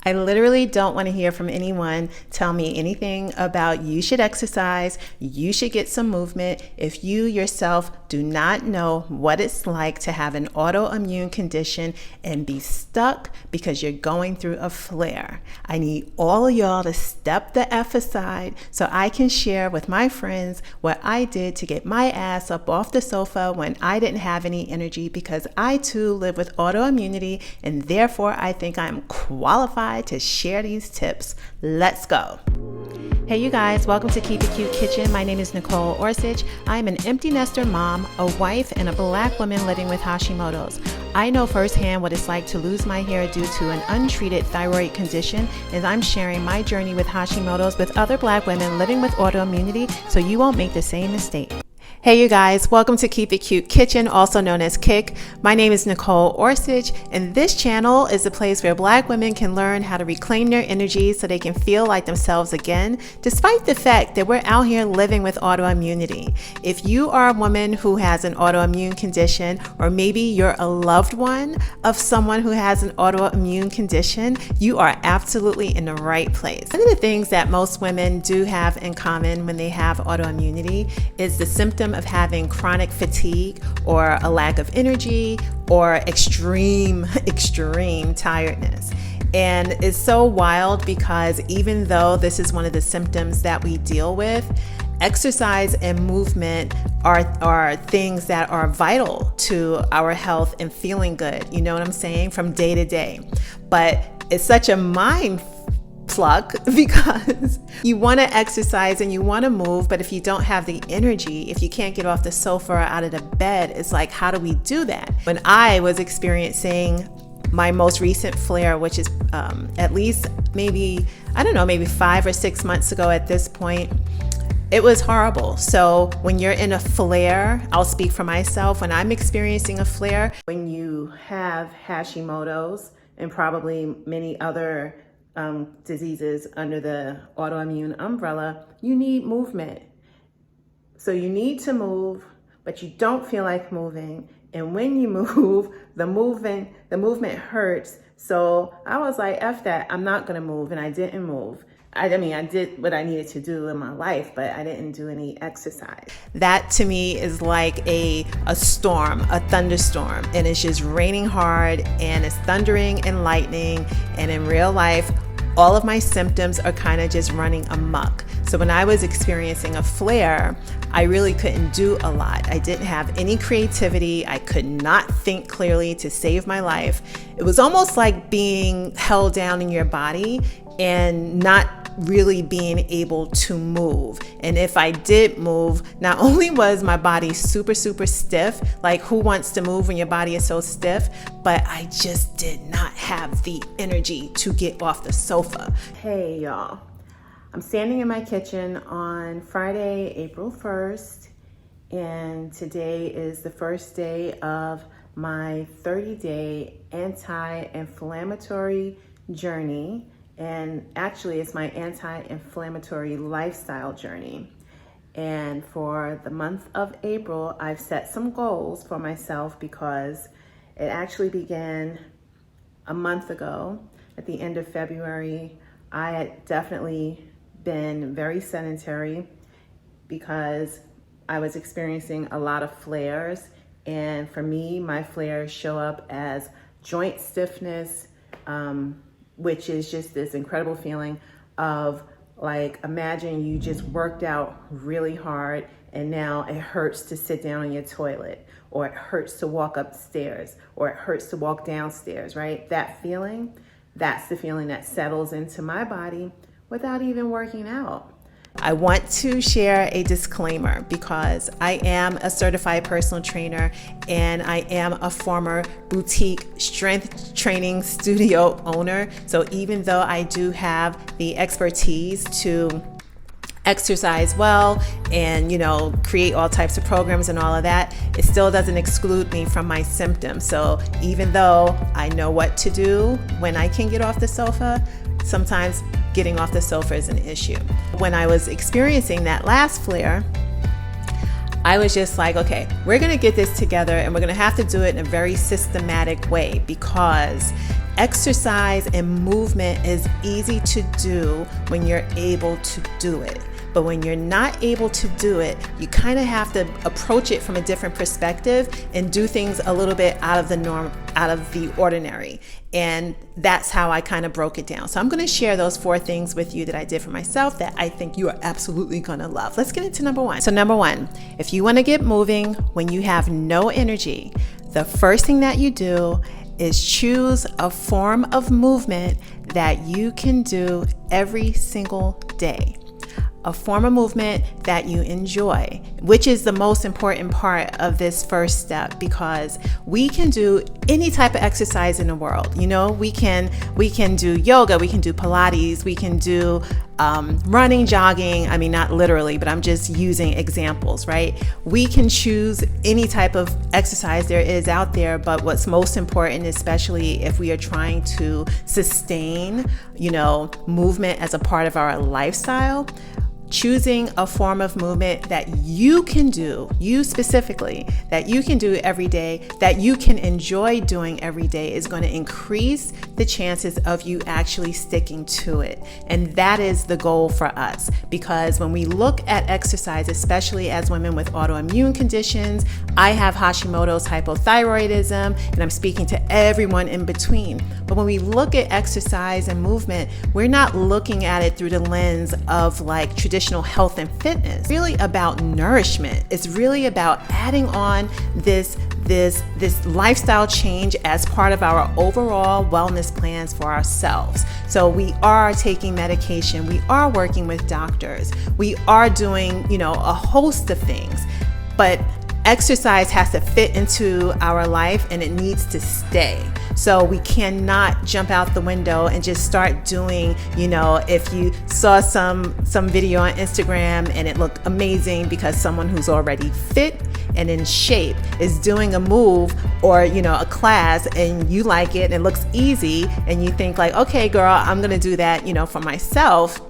I literally don't want to hear from anyone tell me anything about you should exercise, you should get some movement, if you yourself do not know what it's like to have an autoimmune condition and be stuck because you're going through a flare. I need all of y'all to step the F aside so I can share with my friends what I did to get my ass up off the sofa when I didn't have any energy, because I too live with autoimmunity and therefore I think I'm qualified to share these tips. Let's go. Hey you guys, welcome to Keep It Cute Kitchen. My name is Nicole Orisich. I'm an empty nester mom, a wife, and a black woman living with Hashimoto's. I know firsthand what it's like to lose my hair due to an untreated thyroid condition, and I'm sharing my journey with Hashimoto's with other black women living with autoimmunity so you won't make the same mistake. Hey you guys, welcome to Keep It Cute Kitchen, also known as KIK. My name is Nicole Orisich, and this channel is a place where black women can learn how to reclaim their energy so they can feel like themselves again, despite the fact that we're out here living with autoimmunity. If you are a woman who has an autoimmune condition, or maybe you're a loved one of someone who has an autoimmune condition, you are absolutely in the right place. One of the things that most women do have in common when they have autoimmunity is the symptom of having chronic fatigue or a lack of energy or extreme tiredness. And it's so wild because even though this is one of the symptoms that we deal with, exercise and movement are things that are vital to our health and feeling good, you know what I'm saying, from day to day. But it's such a mind pluck because you want to exercise and you want to move, but if you don't have the energy, if you can't get off the sofa or out of the bed, it's like, how do we do that? When I was experiencing my most recent flare, which is at least maybe 5 or 6 months ago at this point, it was horrible. So when you're in a flare, I'll speak for myself, when I'm experiencing a flare, when you have Hashimoto's and probably many other diseases under the autoimmune umbrella, you need movement. So you need to move, but you don't feel like moving. And when you move, the movement hurts. So I was like, F that, I'm not gonna move. And I didn't move. I did what I needed to do in my life, but I didn't do any exercise. That to me is like a storm, a thunderstorm, and it's just raining hard and it's thundering and lightning. And in real life, all of my symptoms are kind of just running amok. So when I was experiencing a flare, I really couldn't do a lot. I didn't have any creativity. I could not think clearly to save my life. It was almost like being held down in your body and not really being able to move. And if I did move, not only was my body super stiff, like who wants to move when your body is so stiff, but I just did not have the energy to get off the sofa. Hey y'all, I'm standing in my kitchen on Friday, April 1st, and today is the first day of my 30-day anti-inflammatory journey. And actually, it's my anti-inflammatory lifestyle journey. And for the month of April, I've set some goals for myself because it actually began a month ago. At the end of February, I had definitely been very sedentary because I was experiencing a lot of flares. And for me, my flares show up as joint stiffness, which is just this incredible feeling of like, imagine you just worked out really hard and now it hurts to sit down on your toilet, or it hurts to walk upstairs, or it hurts to walk downstairs, right? That feeling, that's the feeling that settles into my body without even working out. I want to share a disclaimer because I am a certified personal trainer and I am a former boutique strength training studio owner. So even though I do have the expertise to exercise well and, create all types of programs and all of that, it still doesn't exclude me from my symptoms. So even though I know what to do when I can get off the sofa, sometimes getting off the sofa is an issue. When I was experiencing that last flare, I was just like, okay, we're going to get this together and we're going to have to do it in a very systematic way, because exercise and movement is easy to do when you're able to do it. But when you're not able to do it, you kind of have to approach it from a different perspective and do things a little bit out of the norm, out of the ordinary. And that's how I kind of broke it down. So I'm going to share those 4 things with you that I did for myself that I think you are absolutely going to love. Let's get into number 1. So number 1, if you want to get moving when you have no energy, the first thing that you do is choose a form of movement that you can do every single day. A form of movement that you enjoy, which is the most important part of this first step, because we can do any type of exercise in the world. You know, we can do yoga, we can do Pilates, we can do running, jogging. I mean, not literally, but I'm just using examples, right? We can choose any type of exercise there is out there, but what's most important, especially if we are trying to sustain, movement as a part of our lifestyle, choosing a form of movement that you can do, you specifically, that you can do every day, that you can enjoy doing every day, is going to increase the chances of you actually sticking to it. And that is the goal for us, because when we look at exercise, especially as women with autoimmune conditions, I have Hashimoto's hypothyroidism, and I'm speaking to everyone in between. But when we look at exercise and movement, we're not looking at it through the lens of like traditional health and fitness. It's really about nourishment. It's really about adding on this lifestyle change as part of our overall wellness plans for ourselves. So we are taking medication, we are working with doctors, we are doing, a host of things, but exercise has to fit into our life and it needs to stay. So we cannot jump out the window and just start doing, if you saw some video on Instagram and it looked amazing because someone who's already fit and in shape is doing a move or, a class, and you like it and it looks easy and you think like, okay, girl, I'm going to do that, for myself.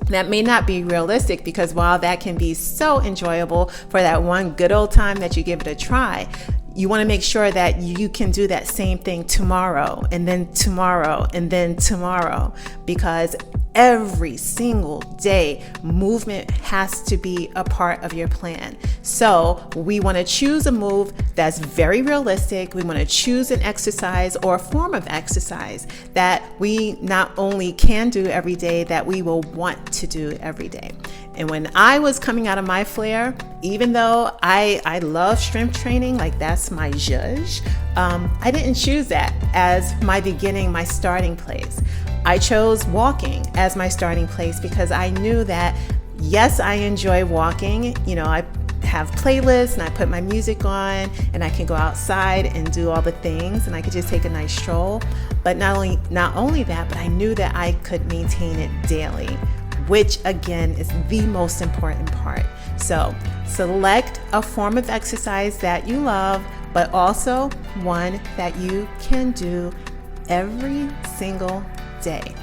That may not be realistic, because while that can be so enjoyable for that one good old time that you give it a try, you want to make sure that you can do that same thing tomorrow and then tomorrow and then tomorrow, because every single day movement has to be a part of your plan. So we want to choose a move that's very realistic. We want to choose an exercise or a form of exercise that we not only can do every day, that we will want to do every day. And when I was coming out of my flare, even though I love strength training, like that's my zhuzh, I didn't choose that as my starting place. I chose walking as my starting place because I knew that, yes, I enjoy walking. I have playlists and I put my music on and I can go outside and do all the things and I could just take a nice stroll. But not only that, but I knew that I could maintain it daily, which again is the most important part. So select a form of exercise that you love, but also one that you can do every single day.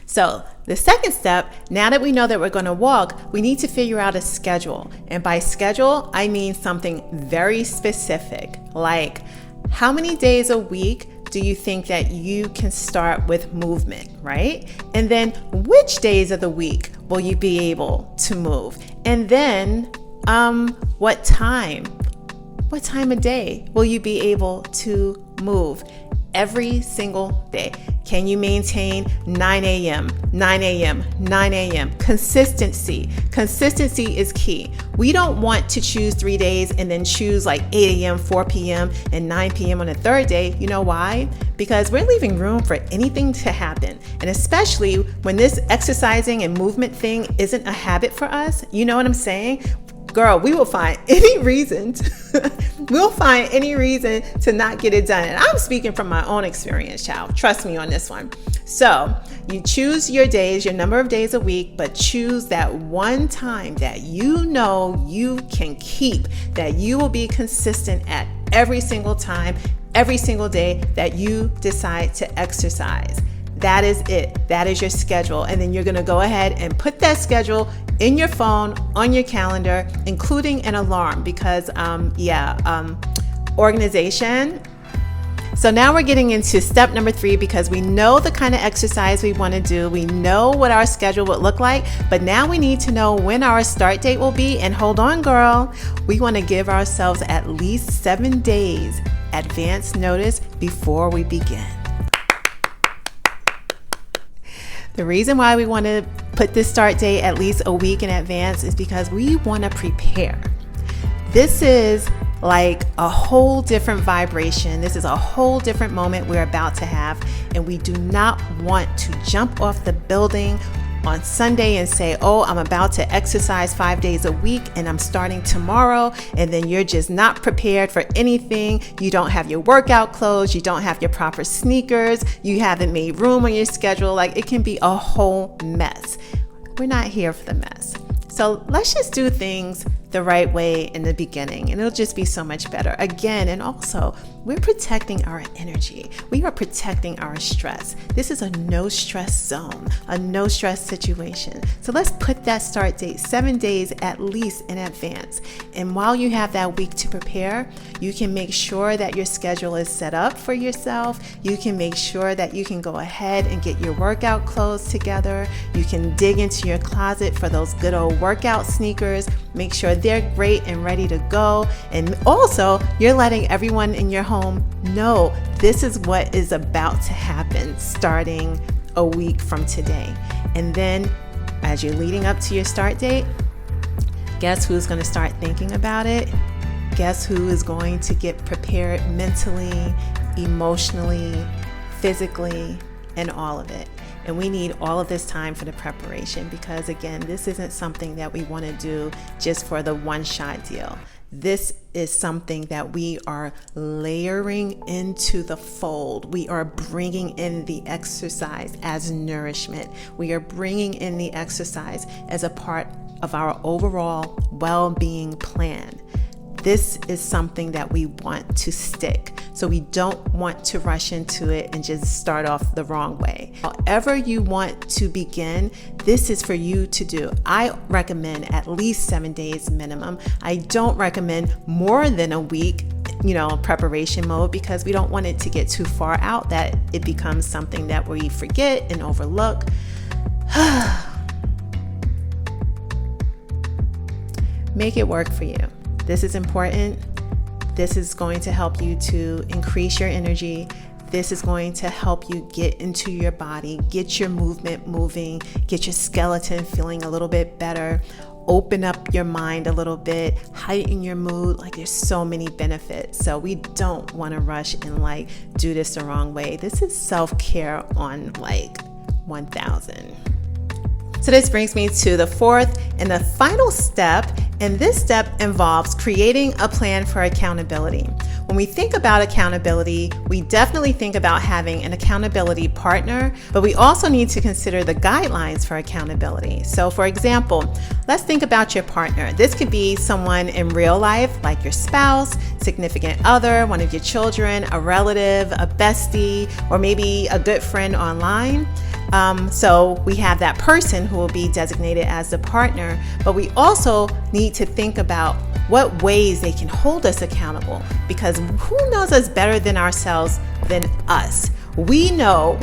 So the second step, now that we know that we're going to walk, we need to figure out a schedule. And by schedule, I mean something very specific, like how many days a week do you think that you can start with movement, right? And then which days of the week will you be able to move? And then what time of day will you be able to move every single day? Can you maintain 9 a.m., 9 a.m., 9 a.m.? Consistency is key. We don't want to choose 3 days and then choose like 8 a.m., 4 p.m., and 9 p.m. on the third day. You know why? Because we're leaving room for anything to happen. And especially when this exercising and movement thing isn't a habit for us, you know what I'm saying? Girl, we will find any reason to not get it done. And I'm speaking from my own experience, child. Trust me on this one. So you choose your days, your number of days a week, but choose that one time that you know you can keep, that you will be consistent at every single time, every single day that you decide to exercise. That is it. That is your schedule. And then you're going to go ahead and put that schedule in your phone, on your calendar, including an alarm, because organization. So now we're getting into step number 3, because we know the kind of exercise we want to do. We know what our schedule would look like, but now we need to know when our start date will be. And hold on, girl, we want to give ourselves at least 7 days advance notice before we begin. The reason why we want to put this start date at least a week in advance is because we want to prepare. This is like a whole different vibration. This is a whole different moment we're about to have, and we do not want to jump off the building on Sunday and say, oh, I'm about to exercise 5 days a week and I'm starting tomorrow, and then you're just not prepared for anything. You don't have your workout clothes, you don't have your proper sneakers, you haven't made room on your schedule. Like, it can be a whole mess. We're not here for the mess. So let's just do things the right way in the beginning, and it'll just be so much better. Again, and also, we're protecting our energy. We are protecting our stress. This is a no stress zone, a no stress situation. So let's put that start date 7 days at least in advance. And while you have that week to prepare, you can make sure that your schedule is set up for yourself. You can make sure that you can go ahead and get your workout clothes together. You can dig into your closet for those good old workout sneakers. Make sure they're great and ready to go. And also, you're letting everyone in your home know this is what is about to happen starting a week from today. And then as you're leading up to your start date, guess who's going to start thinking about it? Guess who is going to get prepared mentally, emotionally, physically, and all of it. And we need all of this time for the preparation, because again, this isn't something that we want to do just for the one-shot deal. This is something that we are layering into the fold. We are bringing in the exercise as nourishment. We are bringing in the exercise as a part of our overall well-being plan. This is something that we want to stick. So we don't want to rush into it and just start off the wrong way. However you want to begin, this is for you to do. I recommend at least 7 days minimum. I don't recommend more than a week, preparation mode, because we don't want it to get too far out that it becomes something that we forget and overlook. Make it work for you. This is important. This is going to help you to increase your energy. This is going to help you get into your body, get your movement moving, get your skeleton feeling a little bit better, open up your mind a little bit, heighten your mood. Like, there's so many benefits. So we don't want to rush and do this the wrong way. This is self-care on 1000. So this brings me to the fourth and the final step, and this step involves creating a plan for accountability. When we think about accountability, we definitely think about having an accountability partner, but we also need to consider the guidelines for accountability. So for example, let's think about your partner. This could be someone in real life, like your spouse, significant other, one of your children, a relative, a bestie, or maybe a good friend online. So we have that person who will be designated as the partner, but we also need to think about what ways they can hold us accountable, because who knows us better than ourselves than us? We know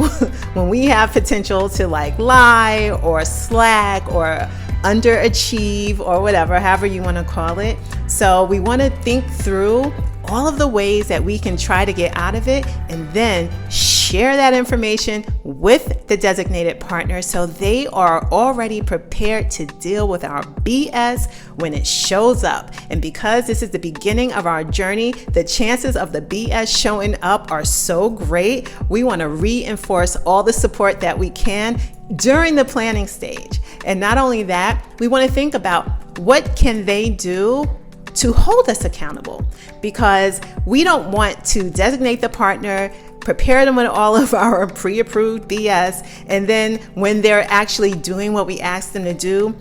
when we have potential to lie or slack or underachieve or whatever, however you want to call it. So we want to think through all of the ways that we can try to get out of it, and then share that information with the designated partner so they are already prepared to deal with our BS when it shows up. And because this is the beginning of our journey, the chances of the BS showing up are so great. We want to reinforce all the support that we can during the planning stage. And not only that, we want to think about what can they do to hold us accountable, because we don't want to designate the partner, prepare them with all of our pre-approved BS, and then when they're actually doing what we asked them to do,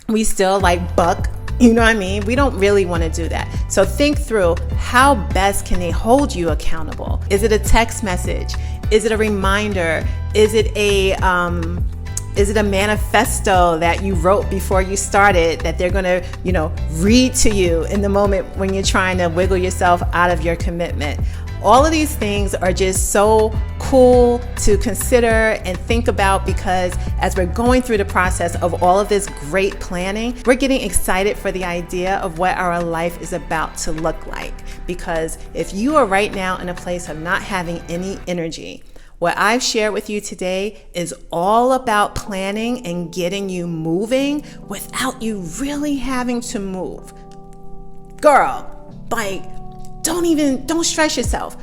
we still buck You know what I mean? We don't really want to do that. So think through, how best can they hold you accountable? Is it a text message? Is it a reminder? Is it a manifesto that you wrote before you started that they're going to, read to you in the moment when you're trying to wiggle yourself out of your commitment? All of these things are just so cool to consider and think about, because as we're going through the process of all of this great planning, we're getting excited for the idea of what our life is about to look like. Because if you are right now in a place of not having any energy, what I've shared with you today is all about planning and getting you moving without you really having to move. Girl, don't stress yourself.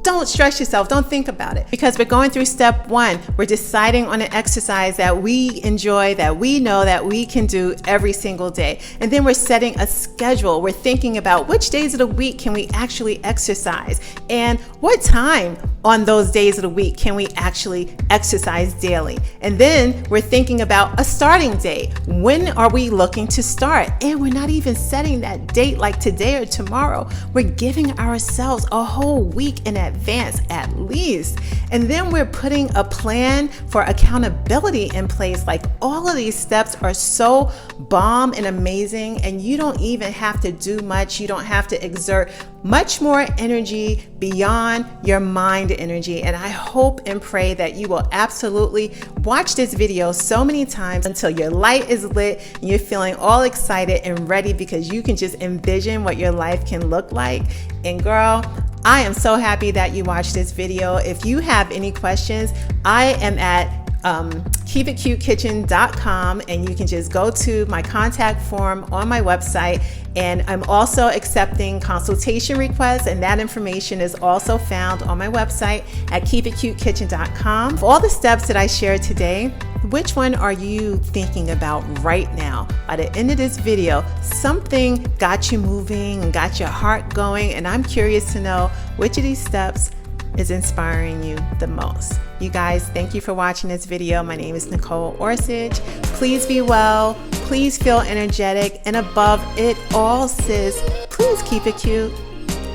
Don't stress yourself. Don't think about it, because we're going through step 1. We're deciding on an exercise that we enjoy, that we know that we can do every single day. And then we're setting a schedule. We're thinking about which days of the week can we actually exercise, and what time on those days of the week can we actually exercise daily. And then we're thinking about a starting date. When are we looking to start? And we're not even setting that date like today or tomorrow. We're giving ourselves a whole week in advance at least. And then we're putting a plan for accountability in place. Like, all of these steps are so bomb and amazing, and you don't even have to do much. You don't have to exert much more energy beyond your mind energy. And I hope and pray that you will absolutely watch this video so many times until your light is lit and you're feeling all excited and ready, because you can just envision what your life can look like. And girl, I am so happy that you watched this video. If you have any questions, I am at keepitcutekitchen.com, and you can just go to my contact form on my website. And I'm also accepting consultation requests, and that information is also found on my website at keepitcutekitchen.com. For all the steps that I shared today, which one are you thinking about right now? By the end of this video, something got you moving and got your heart going, and I'm curious to know which of these steps is inspiring you the most. You guys, thank you for watching this video. My name is Nicole Orisich. Please be well. Please feel energetic. And above it all, sis, please keep it cute.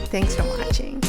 Thanks for watching.